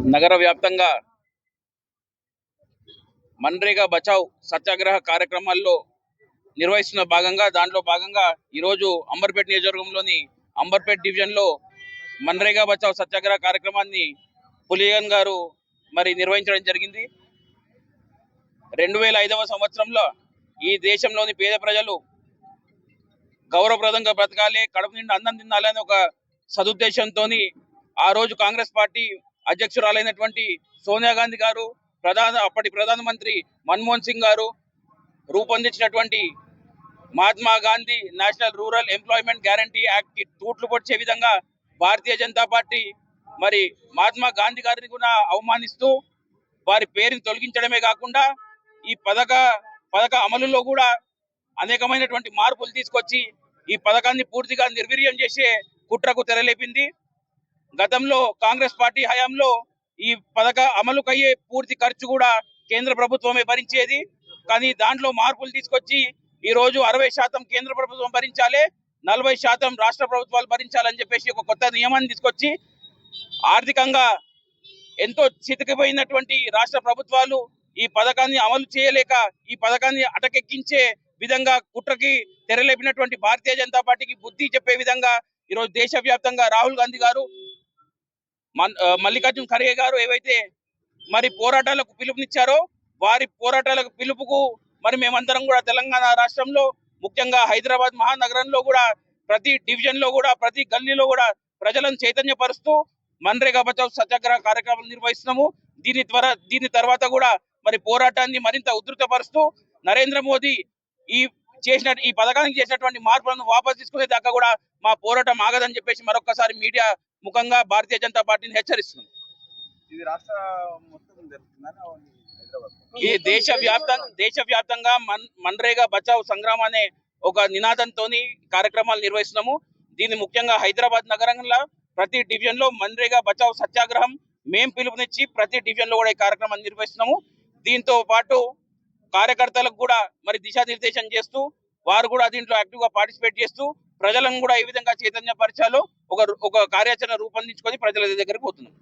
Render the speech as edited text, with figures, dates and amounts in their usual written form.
నగర వ్యాప్తంగా మన్రేగా బచావ్ సత్యాగ్రహ కార్యక్రమాల్లో నిర్వహిస్తున్న దాంట్లో భాగంగా ఈరోజు అంబర్పేట్ నియోజకవర్గంలోని అంబర్పేట్ డివిజన్లో మన్రేగా బచావ్ సత్యాగ్రహ కార్యక్రమాన్ని పులియన్ గారు నిర్వహించడం జరిగింది. 2005వ సంవత్సరంలో ఈ దేశంలోని పేద ప్రజలు గౌరవప్రదంగా బ్రతకాలి, కడుపు నిండా అన్నం తినాలని ఒక సదుద్దేశంతో ఆ రోజు కాంగ్రెస్ పార్టీ అధ్యక్షురాలైనటువంటి సోనియా గాంధీ గారు, అప్పటి ప్రధానమంత్రి మన్మోహన్ సింగ్ గారు రూపొందించినటువంటి Mahatma Gandhi national rural employment guarantee act కి తూట్లు పొడిచే విధంగా భారతీయ జనతా పార్టీ మహాత్మా గాంధీ గారిని కూడా అవమానిస్తూ వారి పేరుని తొలగించడమే కాకుండా ఈ పథక అమలులో కూడా అనేకమైనటువంటి మార్పులు తీసుకొచ్చి ఈ పథకాన్ని పూర్తిగా నిర్వీర్యం చేసే కుట్రకు తెరలేపింది. గతంలో కాంగ్రెస్ పార్టీ హయాంలో ఈ పథక అమలుకయ్యే పూర్తి ఖర్చు కూడా కేంద్ర ప్రభుత్వమే భరించేది. కానీ దాంట్లో మార్పులు తీసుకొచ్చి ఈ రోజు 60% కేంద్ర ప్రభుత్వం భరించాలి, 40% రాష్ట్ర ప్రభుత్వాలు భరించాలని చెప్పేసి ఒక కొత్త నియమాన్ని తీసుకొచ్చి ఆర్థికంగా ఎంతో చితికిపోయినటువంటి రాష్ట్ర ప్రభుత్వాలు ఈ పథకాన్ని అమలు చేయలేక ఈ పథకాన్ని అటకెక్కించే విధంగా కుట్రకి తెరలేపినటువంటి భారతీయ జనతా పార్టీకి బుద్ధి చెప్పే విధంగా ఈరోజు దేశవ్యాప్తంగా రాహుల్ గాంధీ గారు, మల్లికార్జున్ ఖర్గే గారు ఏవైతే పోరాటాలకు పిలుపునిచ్చారో వారి పోరాటాలకు పిలుపుకు మేమందరం కూడా తెలంగాణ రాష్ట్రంలో ముఖ్యంగా హైదరాబాద్ మహానగరంలో కూడా ప్రతి డివిజన్ లో కూడా ప్రతి గల్లీలో కూడా ప్రజలను చైతన్యపరుస్తూ మన్రేగా బచావ్ సత్యాగ్రహ కార్యక్రమం నిర్వహిస్తున్నాము. దీని తర్వాత కూడా పోరాటాన్ని మరింత ఉధృతపరుస్తూ నరేంద్ర మోదీ ఈ పథకానికి చేసినటువంటి మార్పులను వాపసు తీసుకునే దాకా కూడా మా పోరాటం ఆగదని చెప్పేసి మరొకసారి మీడియా ముఖంగా భారతీయ జనతా పార్టీని హెచ్చరిస్తున్నాం. ఈ దేశవ్యాప్తంగా మన్రేగా బచావ్ సంగ్రామ్ అనే ఒక నినాదంతో కార్యక్రమాలు నిర్వహిస్తున్నాము. దీన్ని ముఖ్యంగా హైదరాబాద్ నగరంలో ప్రతి డివిజన్ లో మన్రేగా బచావ్ సత్యాగ్రహం మేము పిలుపునిచ్చి ప్రతి డివిజన్ లో కూడా ఈ కార్యక్రమాన్ని నిర్వహిస్తున్నాము. దీంతో పాటు కార్యకర్తలకు కూడా దిశానిర్దేశం చేస్తూ వారు కూడా దీంట్లో యాక్టివ్ గా పార్టిసిపేట్ చేస్తూ ప్రజలను కూడా ఏ విధంగా చైతన్యపరచాలో ఒక కార్యాచరణ రూపొందించుకొని ప్రజల దగ్గరకు పోతున్నాం.